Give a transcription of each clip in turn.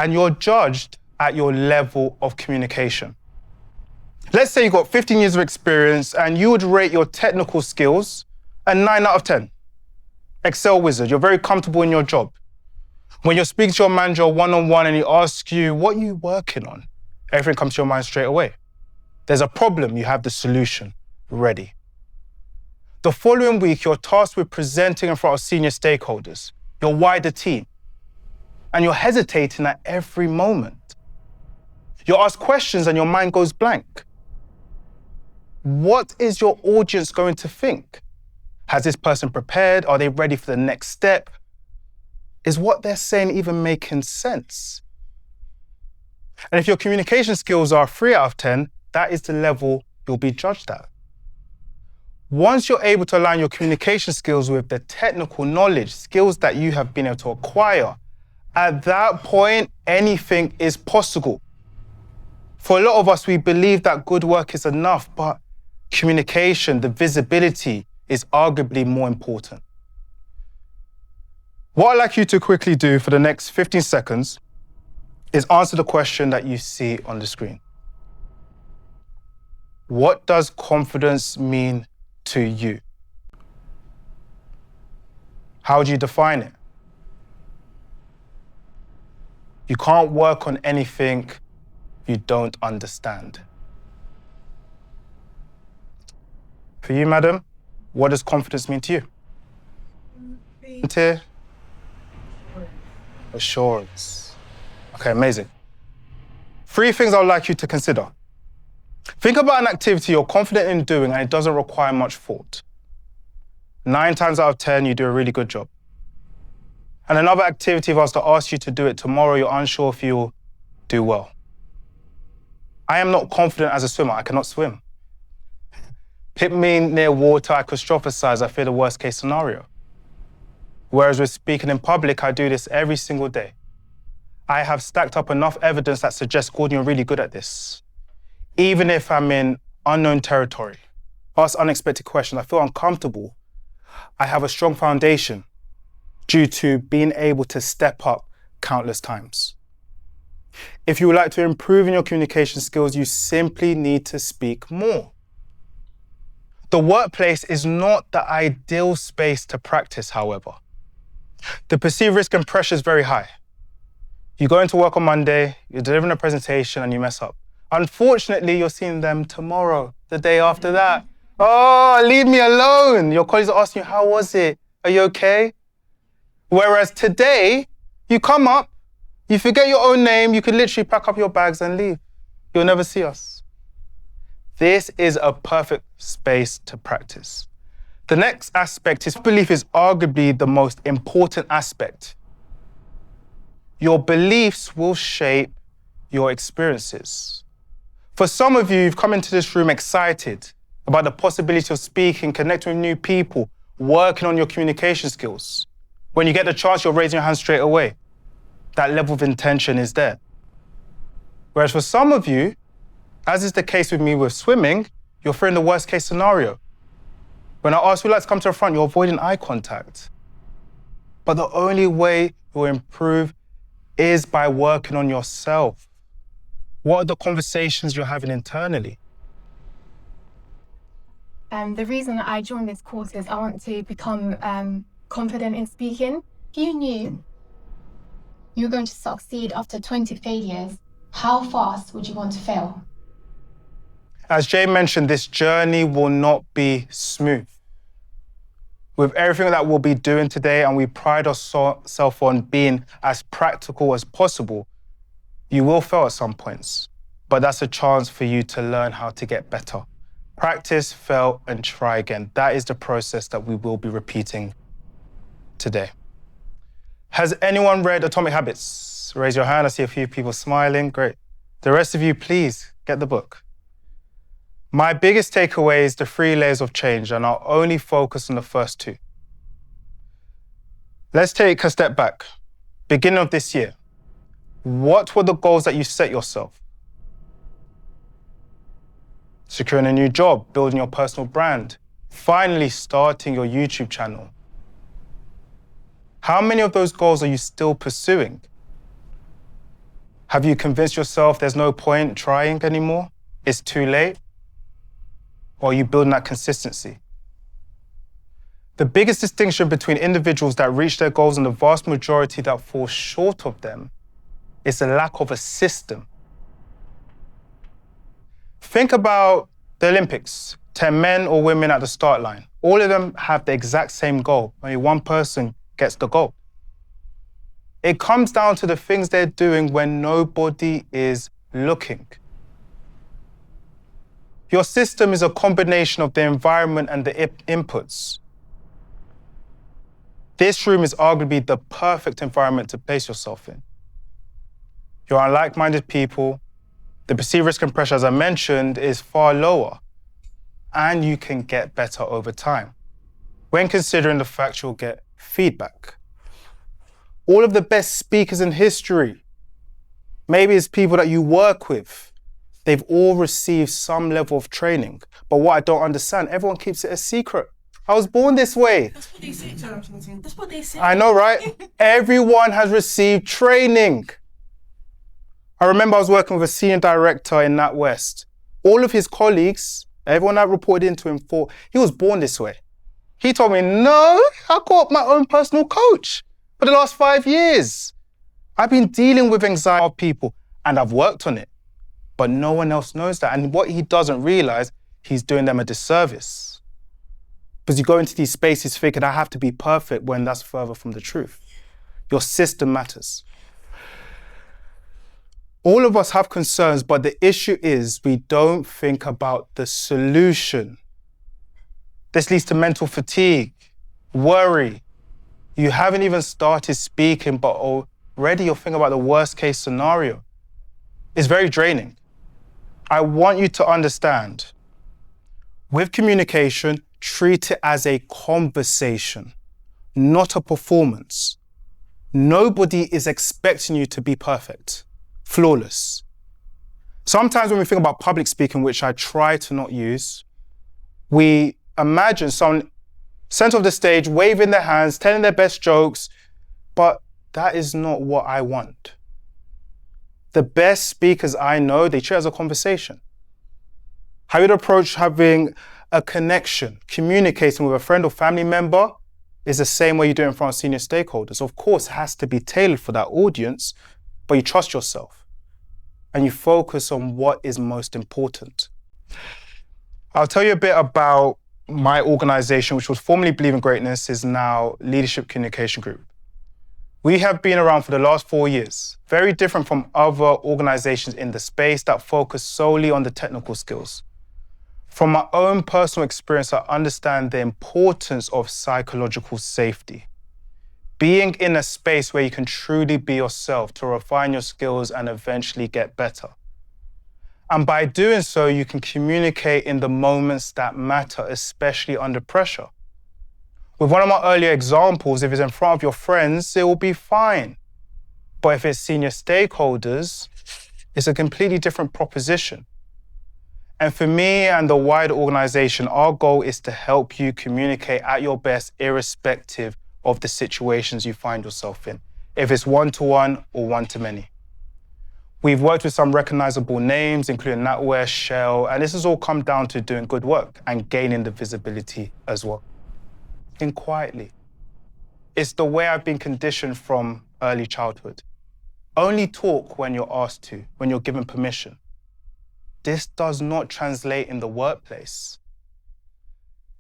and you're judged at your level of communication. Let's say you've got 15 years of experience and you would rate your technical skills a 9 out of 10. Excel wizard, you're very comfortable in your job. When you're speaking to your manager one-on-one and he asks you, what are you working on? Everything comes to your mind straight away. There's a problem, you have the solution ready. The following week, you're tasked with presenting in front of senior stakeholders, your wider team, and you're hesitating at every moment. You're asked questions and your mind goes blank. What is your audience going to think? Has this person prepared? Are they ready for the next step? Is what they're saying even making sense? And if your communication skills are 3 out of 10, that is the level you'll be judged at. Once you're able to align your communication skills with the technical knowledge, skills that you have been able to acquire, at that point, anything is possible. For a lot of us, we believe that good work is enough, but communication, the visibility, is arguably more important. What I'd like you to quickly do for the next 15 seconds is answer the question that you see on the screen. What does confidence mean to you? How would you define it? You can't work on anything you don't understand. For you, madam, what does confidence mean to you? Assurance. Okay, amazing. 3 things I would like you to consider. Think about an activity you're confident in doing and it doesn't require much thought. 9 times out of 10, you do a really good job. And another activity, if I was to ask you to do it tomorrow, you're unsure if you'll do well. I am not confident as a swimmer. I cannot swim. Put me near water, I catastrophize. I fear the worst case scenario. Whereas with speaking in public, I do this every single day. I have stacked up enough evidence that suggests, Gordon, you're really good at this. Even if I'm in unknown territory, ask unexpected questions, I feel uncomfortable. I have a strong foundation due to being able to step up countless times. If you would like to improve in your communication skills, you simply need to speak more. The workplace is not the ideal space to practice, however. The perceived risk and pressure is very high. You go into work on Monday, you're delivering a presentation and you mess up. Unfortunately, you're seeing them tomorrow, the day after that. Oh, leave me alone. Your colleagues are asking you, how was it? Are you okay? Whereas today, you come up, you forget your own name, you can literally pack up your bags and leave. You'll never see us. This is a perfect space to practice. The next aspect is belief is arguably the most important aspect. Your beliefs will shape your experiences. For some of you, you've come into this room excited about the possibility of speaking, connecting with new people, working on your communication skills. When you get the chance, you're raising your hand straight away. That level of intention is there. Whereas for some of you, as is the case with me with swimming, you're fearing the worst case scenario. When I ask you to come to the front, you're avoiding eye contact. But the only way you'll improve is by working on yourself. What are the conversations you're having internally? The reason that I joined this course is I want to become confident in speaking. If you knew you were going to succeed after 20 failures, how fast would you want to fail? As Jay mentioned, this journey will not be smooth. With everything that we'll be doing today, and we pride ourselves on being as practical as possible, you will fail at some points, but that's a chance for you to learn how to get better. Practice, fail, and try again. That is the process that we will be repeating today. Has anyone read Atomic Habits? Raise your hand. I see a few people smiling. Great. The rest of you, please get the book. My biggest takeaway is the 3 layers of change, and I'll only focus on the first 2. Let's take a step back. Beginning of this year, what were the goals that you set yourself? Securing a new job, building your personal brand, finally starting your YouTube channel. How many of those goals are you still pursuing? Have you convinced yourself there's no point trying anymore? It's too late? Or are you building that consistency? The biggest distinction between individuals that reach their goals and the vast majority that fall short of them is the lack of a system. Think about the Olympics, 10 men or women at the start line. All of them have the exact same goal. Only one person gets the goal. It comes down to the things they're doing when nobody is looking. Your system is a combination of the environment and the inputs. This room is arguably the perfect environment to place yourself in. You're around like-minded people. The perceived risk and pressure, as I mentioned, is far lower, and you can get better over time when considering the fact you'll get feedback. All of the best speakers in history, maybe it's people that you work with, they've all received some level of training. But what I don't understand, everyone keeps it a secret. I was born this way. That's what they say, Jonathan. That's what they say. I know, right? Everyone has received training. I remember I was working with a senior director in NatWest. All of his colleagues, everyone that reported into him, thought he was born this way. He told me, no, I got my own personal coach for the last 5 years. I've been dealing with anxiety of people and I've worked on it, but no one else knows that. And what he doesn't realize, he's doing them a disservice. Because you go into these spaces thinking I have to be perfect when that's further from the truth. Your system matters. All of us have concerns, but the issue is we don't think about the solution. This leads to mental fatigue, worry. You haven't even started speaking, but already you're thinking about the worst case scenario. It's very draining. I want you to understand, with communication, treat it as a conversation, not a performance. Nobody is expecting you to be perfect, flawless. Sometimes when we think about public speaking, which I try to not use, we imagine someone center of the stage, waving their hands, telling their best jokes, but that is not what I want. The best speakers I know, they treat it as a conversation. How you'd approach having a connection, communicating with a friend or family member is the same way you do it in front of senior stakeholders. Of course, it has to be tailored for that audience, but you trust yourself and you focus on what is most important. I'll tell you a bit about my organization, which was formerly Believe in Greatness, is now Leadership Communication Group. We have been around for the last 4 years, very different from other organizations in the space that focus solely on the technical skills. From my own personal experience, I understand the importance of psychological safety. Being in a space where you can truly be yourself to refine your skills and eventually get better. And by doing so, you can communicate in the moments that matter, especially under pressure. With one of my earlier examples, if it's in front of your friends, it will be fine. But if it's senior stakeholders, it's a completely different proposition. And for me and the wider organization, our goal is to help you communicate at your best, irrespective of the situations you find yourself in, if it's one-to-one or one-to-many. We've worked with some recognizable names, including NatWest, Shell, and this has all come down to doing good work and gaining the visibility as well. Think quietly. It's the way I've been conditioned from early childhood. Only talk when you're asked to, when you're given permission. This does not translate in the workplace.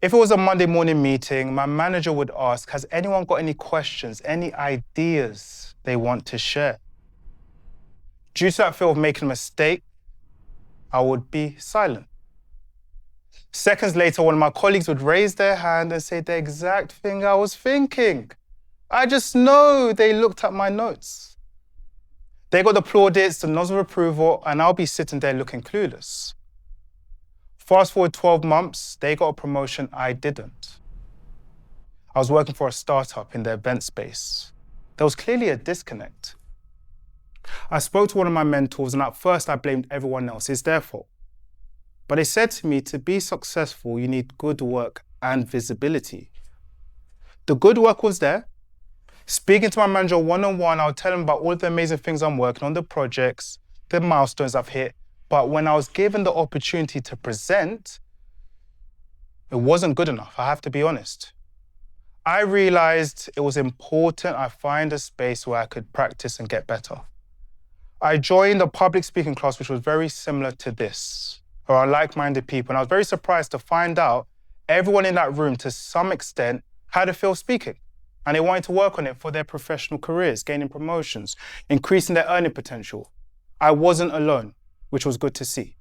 If it was a Monday morning meeting, my manager would ask, has anyone got any questions, any ideas they want to share? Due to that fear of making a mistake, I would be silent. Seconds later, one of my colleagues would raise their hand and say the exact thing I was thinking. I just know they looked at my notes. They got the plaudits, the nods of approval, and I'll be sitting there looking clueless. Fast forward 12 months, they got a promotion I didn't. I was working for a startup in the event space. There was clearly a disconnect. I spoke to one of my mentors, and at first I blamed everyone else. It's their fault. But they said to me, to be successful, you need good work and visibility. The good work was there. Speaking to my manager one-on-one, I'll tell him about all the amazing things I'm working on, the projects, the milestones I've hit. But when I was given the opportunity to present, it wasn't good enough, I have to be honest. I realized it was important I find a space where I could practice and get better. I joined a public speaking class which was very similar to this, around like-minded people, and I was very surprised to find out everyone in that room, to some extent, had a feel speaking, and they wanted to work on it for their professional careers, gaining promotions, increasing their earning potential. I wasn't alone, which was good to see.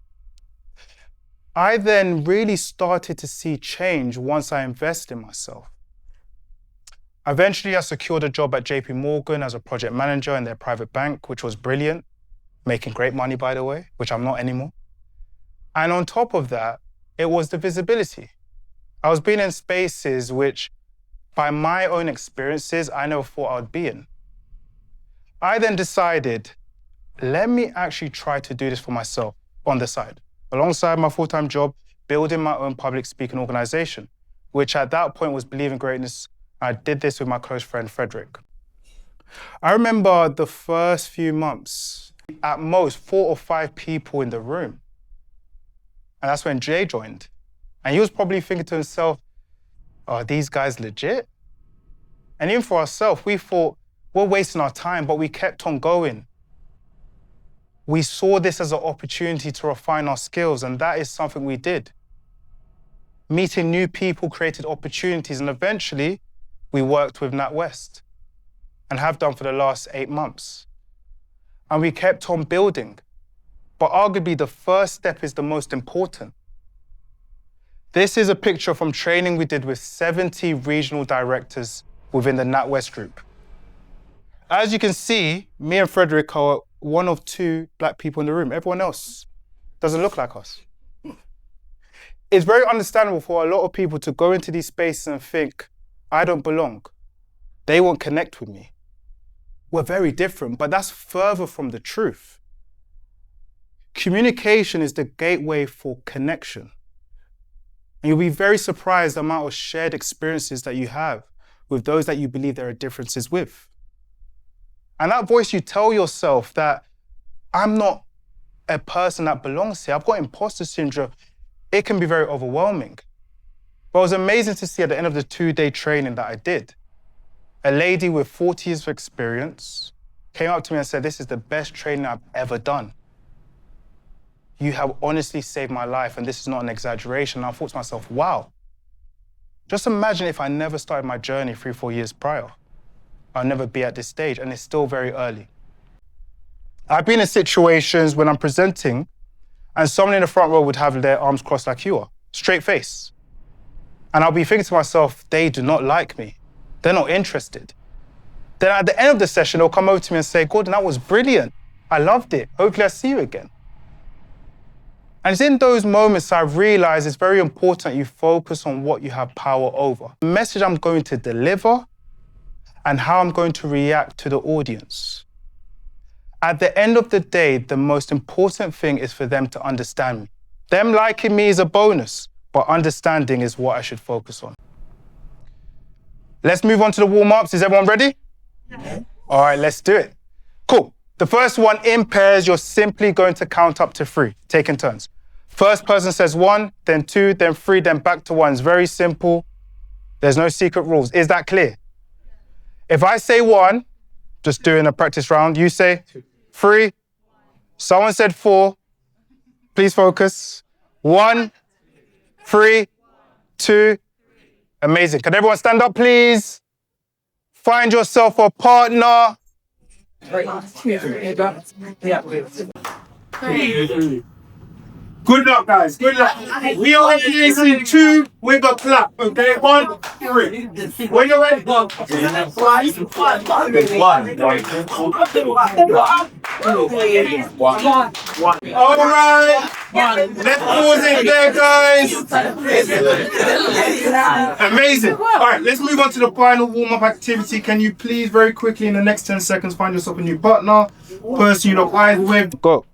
I then really started to see change once I invested in myself. Eventually, I secured a job at JP Morgan as a project manager in their private bank, which was brilliant, making great money, by the way, which I'm not anymore. And on top of that, it was the visibility. I was being in spaces which, by my own experiences, I never thought I would be in. I then decided, let me actually try to do this for myself on the side, alongside my full-time job, building my own public speaking organization, which at that point was Believe in Greatness. I did this with my close friend, Frederick. I remember the first few months, at most 4 or 5 people in the room. And that's when Jay joined. And he was probably thinking to himself, are these guys legit? And even for ourselves, we thought, we're wasting our time, but we kept on going. We saw this as an opportunity to refine our skills, and that is something we did. Meeting new people created opportunities, and eventually we worked with NatWest and have done for the last 8 months. And we kept on building. But arguably the first step is the most important. This is a picture from training we did with 70 regional directors within the NatWest group. As you can see, me and Frederick are one of 2 black people in the room. Everyone else doesn't look like us. It's very understandable for a lot of people to go into these spaces and think, I don't belong. They won't connect with me. We're very different, but that's further from the truth. Communication is the gateway for connection. And you'll be very surprised the amount of shared experiences that you have with those that you believe there are differences with. And that voice, you tell yourself that I'm not a person that belongs here. I've got imposter syndrome. It can be very overwhelming. But it was amazing to see at the end of the 2-day training that I did, a lady with 40 years of experience came up to me and said, this is the best training I've ever done. You have honestly saved my life, and this is not an exaggeration. And I thought to myself, wow, just imagine if I never started my journey 3 or 4 years prior. I'll never be at this stage, and it's still very early. I've been in situations when I'm presenting and someone in the front row would have their arms crossed like you are, straight face. And I'll be thinking to myself, they do not like me. They're not interested. Then at the end of the session, they'll come over to me and say, Gordon, that was brilliant. I loved it. Hopefully I see you again. And it's in those moments I've realized it's very important you focus on what you have power over. The message I'm going to deliver and how I'm going to react to the audience. At the end of the day, the most important thing is for them to understand me. Them liking me is a bonus, but understanding is what I should focus on. Let's move on to the warm-ups. Is everyone ready? Yeah. All right, let's do it. Cool. The first one, in pairs, you're simply going to count up to 3, taking turns. First person says 1, then 2, then 3, then back to 1. It's very simple. There's no secret rules. Is that clear? If I say 1, just doing a practice round, you say 3. Someone said 4. Please focus. 1, 3, 2. Amazing. Can everyone stand up, please? Find yourself a partner. Good luck, guys. Good luck. We are in 2. We got clap. Okay, 1, 3. When you're ready, go. All right. Let's pause it there, guys. Amazing. All right, let's move on to the final warm-up activity. Can you please, very quickly, in the next 10 seconds, find yourself a new partner, person you lock eyes with. Go.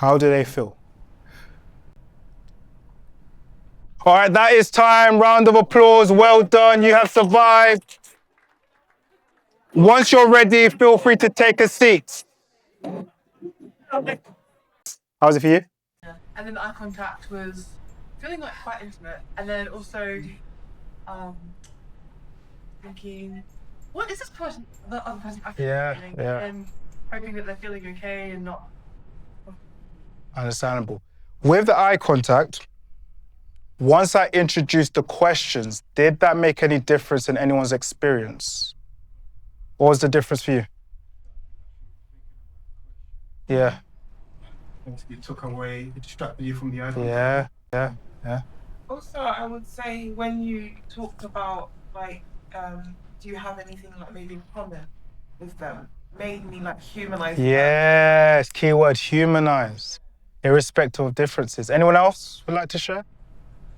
How do they feel? All right, that is time. Round of applause. Well done. You have survived. Once you're ready, feel free to take a seat. How was it for you? And then the eye contact was feeling like quite intimate. And then also thinking, what is this person, the other person actually feeling? Yeah. And hoping that they're feeling okay and not. Understandable. With the eye contact, once I introduced the questions, did that make any difference in anyone's experience? What was the difference for you? Yeah. It took away, it distracted you from the eye. Yeah. Also, I would say when you talked about like, do you have anything like maybe in common with them, made me like humanize. Yes, keyword humanize, irrespective of differences. Anyone else would like to share?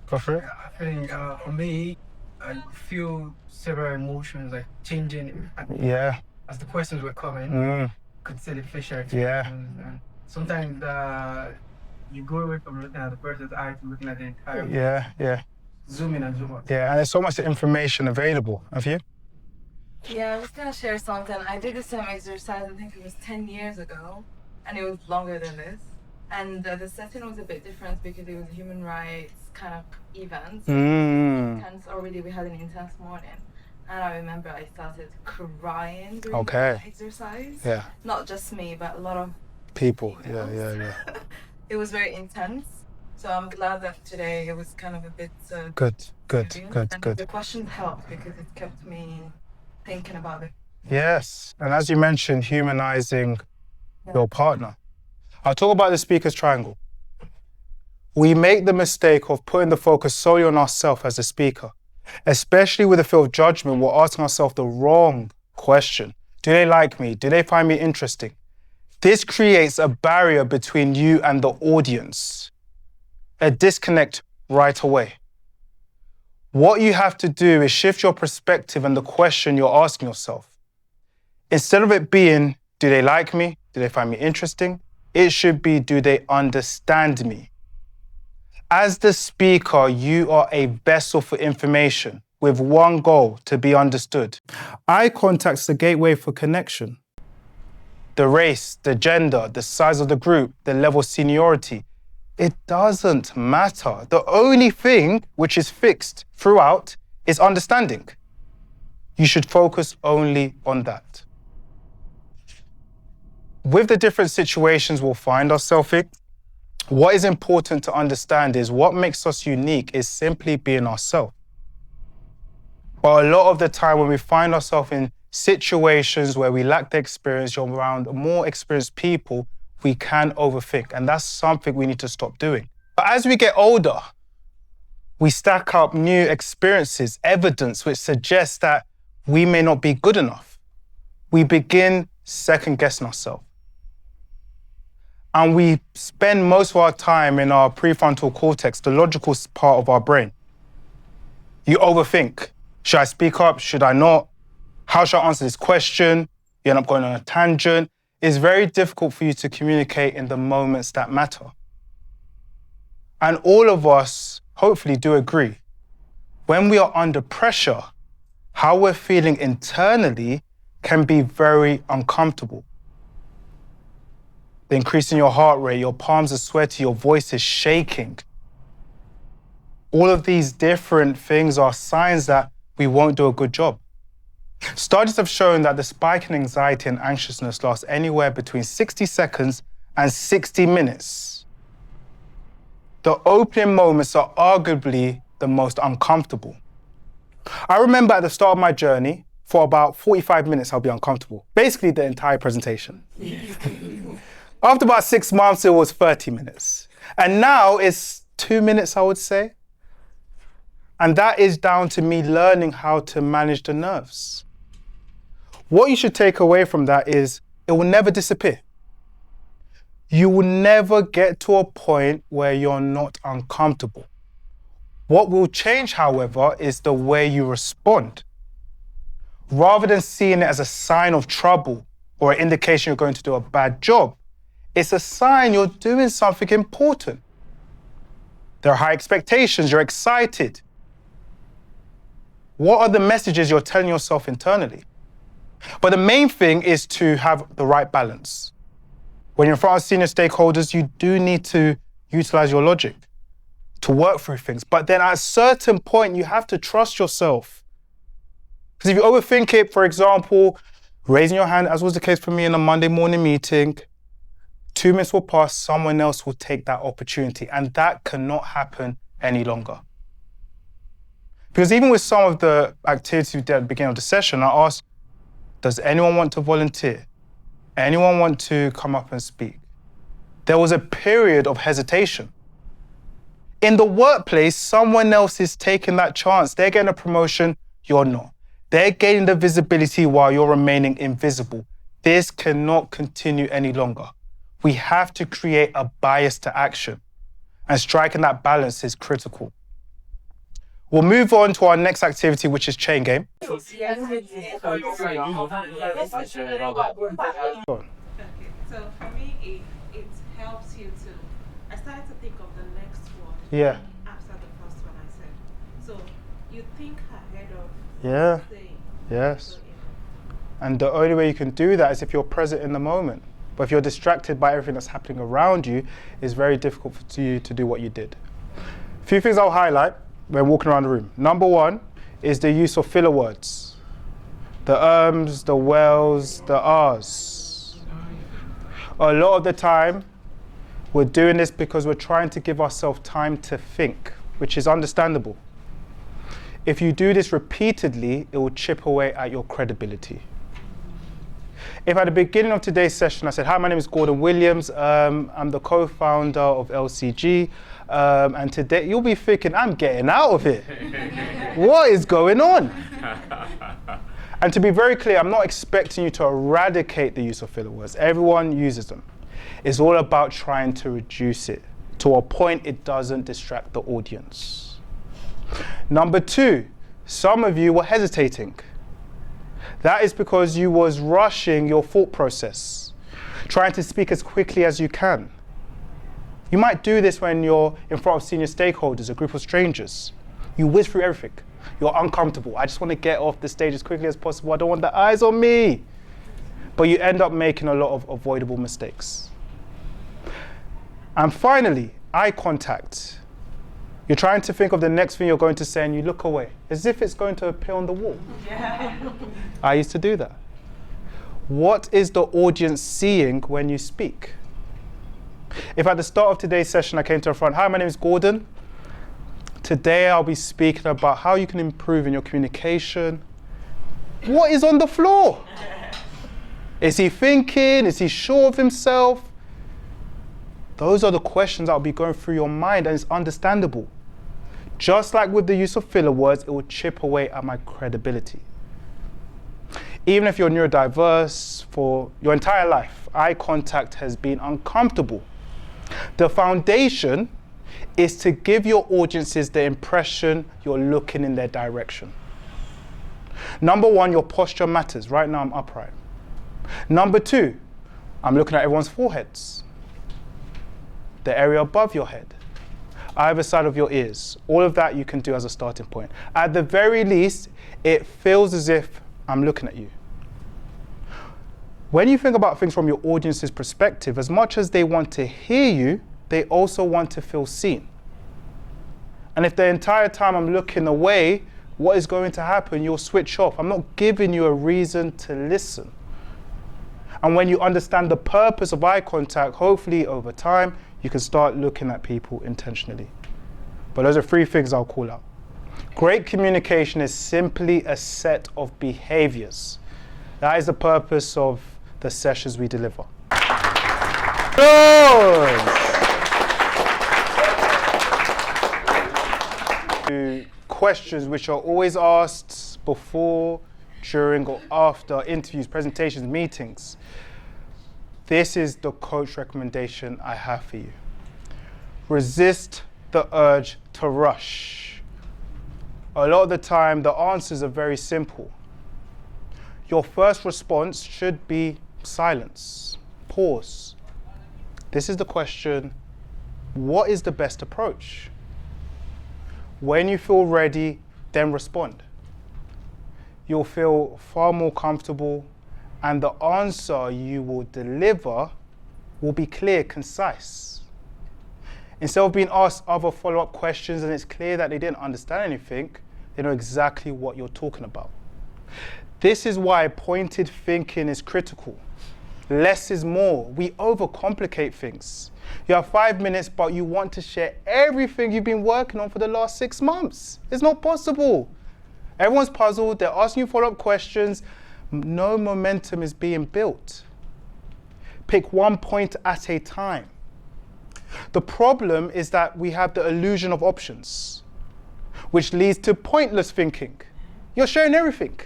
Go for it. I think for me, I feel several emotions like changing Yeah. as the questions were coming. Mm. Could see the facial Yeah. expressions. And sometimes you go away from looking at the person's eye to looking at the entire. Yeah. Zoom in and zoom out. Yeah, and there's so much information available. Have you? Yeah, I was gonna share something. I did the same exercise, I think it was 10 years ago, and it was longer than this. And the setting was a bit different because it was a human rights kind of event. Intense already, we had an intense morning. And I remember I started crying during the exercise. Yeah. Not just me, but a lot of People. females. Yeah. It was very intense. So I'm glad that today it was kind of a bit Good. And the questions helped because it kept me thinking about it. Yes, and as you mentioned, humanizing your partner. I'll talk about the speaker's triangle. We make the mistake of putting the focus solely on ourselves as a speaker, especially with the fear of judgment. We're asking ourselves the wrong question. Do they like me? Do they find me interesting? This creates a barrier between you and the audience, a disconnect right away. What you have to do is shift your perspective and the question you're asking yourself. Instead of it being, do they like me? Do they find me interesting? It should be, do they understand me? As the speaker, you are a vessel for information with one goal, to be understood. Eye contact's the gateway for connection. The race, the gender, the size of the group, the level of seniority, it doesn't matter. The only thing which is fixed throughout is understanding. You should focus only on that. With the different situations we'll find ourselves in, what is important to understand is what makes us unique is simply being ourselves. But a lot of the time when we find ourselves in situations where we lack the experience, you're around more experienced people, we can overthink, and that's something we need to stop doing. But as we get older, we stack up new experiences, evidence which suggests that we may not be good enough. We begin second-guessing ourselves. And we spend most of our time in our prefrontal cortex, the logical part of our brain. You overthink. Should I speak up? Should I not? How should I answer this question? You end up going on a tangent. It's very difficult for you to communicate in the moments that matter. And all of us hopefully do agree. When we are under pressure, how we're feeling internally can be very uncomfortable. The increase in your heart rate, your palms are sweaty, your voice is shaking. All of these different things are signs that we won't do a good job. Studies have shown that the spike in anxiety and anxiousness lasts anywhere between 60 seconds and 60 minutes. The opening moments are arguably the most uncomfortable. I remember at the start of my journey, for about 45 minutes, I'll be uncomfortable. Basically, the entire presentation. After about 6 months, it was 30 minutes. And now it's 2 minutes, I would say. And that is down to me learning how to manage the nerves. What you should take away from that is it will never disappear. You will never get to a point where you're not uncomfortable. What will change, however, is the way you respond. Rather than seeing it as a sign of trouble or an indication you're going to do a bad job, It's a sign you're doing something important. There are high expectations, you're excited. What are the messages you're telling yourself internally? But the main thing is to have the right balance. When you're in front of senior stakeholders, you do need to utilize your logic to work through things. But then at a certain point, you have to trust yourself. Because if you overthink it, for example, raising your hand, as was the case for me in a Monday morning meeting, 2 minutes will pass, someone else will take that opportunity. And that cannot happen any longer. Because even with some of the activities we did at the beginning of the session, I asked, does anyone want to volunteer? Anyone want to come up and speak? There was a period of hesitation. In the workplace, someone else is taking that chance. They're getting a promotion, you're not. They're gaining the visibility while you're remaining invisible. This cannot continue any longer. We have to create a bias to action, and striking that balance is critical. We'll move on to our next activity, which is chain game. Okay, so for me, it helps you to. I started to think of the next one. Yeah. After the first one I said. So you think ahead of. Yeah. Saying. Yes. And the only way you can do that is if you're present in the moment. But if you're distracted by everything that's happening around you, it's very difficult for you to do what you did. A few things I'll highlight when walking around the room. Number one is the use of filler words. The ums, the wells, the ahs. A lot of the time, we're doing this because we're trying to give ourselves time to think, which is understandable. If you do this repeatedly, it will chip away at your credibility. If at the beginning of today's session I said, hi, my name is Gordon Williams, I'm the co-founder of LCG, and today you'll be thinking, I'm getting out of it. What is going on? And to be very clear, I'm not expecting you to eradicate the use of filler words. Everyone uses them. It's all about trying to reduce it to a point it doesn't distract the audience. Number two, some of you were hesitating. That is because you was rushing your thought process, trying to speak as quickly as you can. You might do this when you're in front of senior stakeholders, a group of strangers. You whiz through everything. You're uncomfortable. I just want to get off the stage as quickly as possible. I don't want the eyes on me. But you end up making a lot of avoidable mistakes. And finally, eye contact. You're trying to think of the next thing you're going to say and you look away, as if it's going to appear on the wall. Yeah. I used to do that. What is the audience seeing when you speak? If at the start of today's session I came to the front, hi, my name is Gordon. Today I'll be speaking about how you can improve in your communication. What is on the floor? Is he thinking? Is he sure of himself? Those are the questions that will be going through your mind, and it's understandable. Just like with the use of filler words, it will chip away at my credibility. Even if you're neurodiverse, for your entire life, eye contact has been uncomfortable. The foundation is to give your audiences the impression you're looking in their direction. Number one, your posture matters. Right now I'm upright. Number two, I'm looking at everyone's foreheads. The area above your head, either side of your ears. All of that you can do as a starting point. At the very least, it feels as if I'm looking at you. When you think about things from your audience's perspective, as much as they want to hear you, they also want to feel seen. And if the entire time I'm looking away, what is going to happen? You'll switch off. I'm not giving you a reason to listen. And when you understand the purpose of eye contact, hopefully over time, you can start looking at people intentionally. But those are three things I'll call out. Great communication is simply a set of behaviors. That is the purpose of the sessions we deliver. Questions which are always asked before, during, or after interviews, presentations, meetings. This is the coach recommendation I have for you. Resist the urge to rush. A lot of the time, the answers are very simple. Your first response should be silence, pause, This is the question, what is the best approach? When you feel ready, then respond. You'll feel far more comfortable, and the answer you will deliver will be clear, concise. Instead of being asked other follow-up questions and it's clear that they didn't understand anything, they know exactly what you're talking about. This is why pointed thinking is critical. Less is more. We overcomplicate things. You have 5 minutes, but you want to share everything you've been working on for the last 6 months. It's not possible. Everyone's puzzled, they're asking you follow-up questions. No momentum is being built. Pick one point at a time. The problem is that we have the illusion of options, which leads to pointless thinking. You're sharing everything.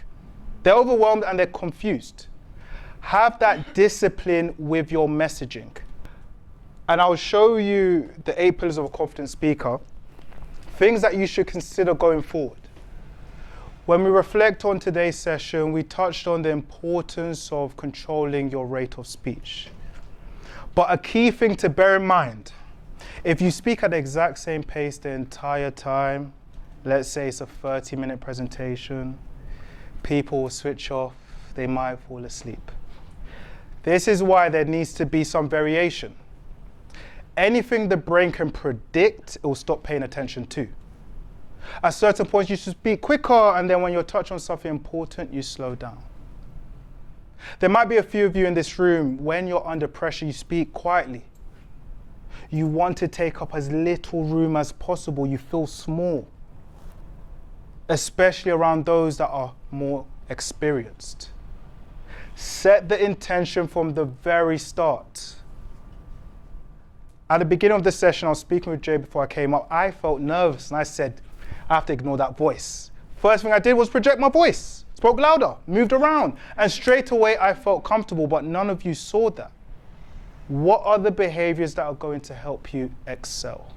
They're overwhelmed and they're confused. Have that discipline with your messaging. And I'll show you the 8 pillars of a confident speaker, things that you should consider going forward. When we reflect on today's session, we touched on the importance of controlling your rate of speech. But a key thing to bear in mind, if you speak at the exact same pace the entire time, let's say it's a 30-minute presentation, people will switch off, they might fall asleep. This is why there needs to be some variation. Anything the brain can predict, it will stop paying attention to. At certain points, you should speak quicker, and then when you're touching on something important, you slow down. There might be a few of you in this room, when you're under pressure, you speak quietly. You want to take up as little room as possible. You feel small, especially around those that are more experienced. Set the intention from the very start. At the beginning of the session, I was speaking with Jay before I came up. I felt nervous, and I said, I have to ignore that voice. First thing I did was project my voice. Spoke louder, moved around, and straight away I felt comfortable, but none of you saw that. What are the behaviors that are going to help you excel?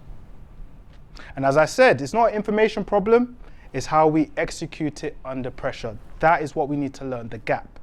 And as I said, it's not an information problem, it's how we execute it under pressure. That is what we need to learn, the gap.